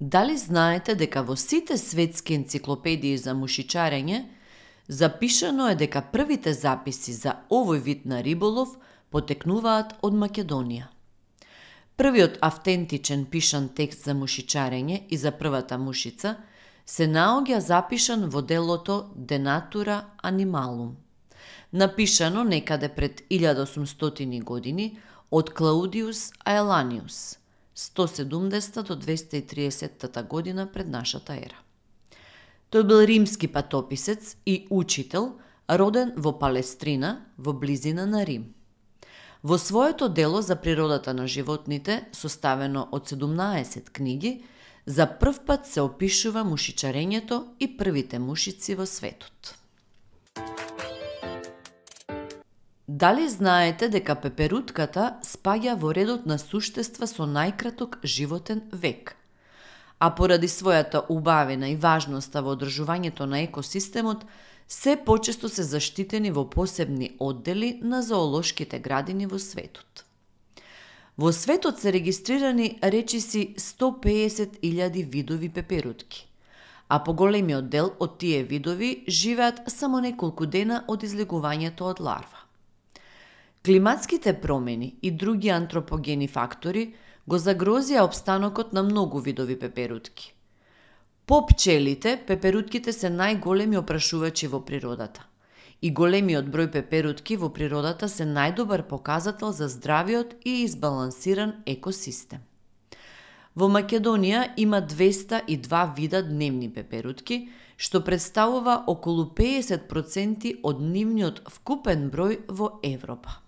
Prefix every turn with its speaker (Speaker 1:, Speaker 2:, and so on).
Speaker 1: Дали знаете дека во сите светски енциклопедии за мушичарење запишано е дека првите записи за овој вид на риболов потекнуваат од Македонија? Првиот автентичен пишан текст за мушичарење и за првата мушица се наоѓа запишан во делото De Natura Animalum, напишано некаде пред 1800 години од Клаудиус Аеланиус, 170 до 230 година пред нашата ера. Тој бил римски патописец и учител, роден во Палестрина, во близина на Рим. Во своето дело за природата на животните, составено од 17 книги, за прв пат се опишува мушичарењето и првите мушици во светот. Дали знаете дека пеперутката спаѓа во редот на суштества со најкраток животен век? А поради својата убавина и важноста во одржувањето на екосистемот, се почесто се заштитени во посебни оддели на зоолошките градини во светот. Во светот се регистрирани речиси 150.000 видови пеперутки, а поголемиот дел од тие видови живеат само неколку дена од излегувањето од ларва. Климатските промени и други антропогени фактори го загрозија опстанокот на многу видови пеперутки. По пчелите, пеперутките се најголеми опрашувачи во природата и големиот број пеперутки во природата се најдобар показател за здравиот и избалансиран екосистем. Во Македонија има 202 вида дневни пеперутки, што представува околу 50% од нивниот вкупен број во Европа.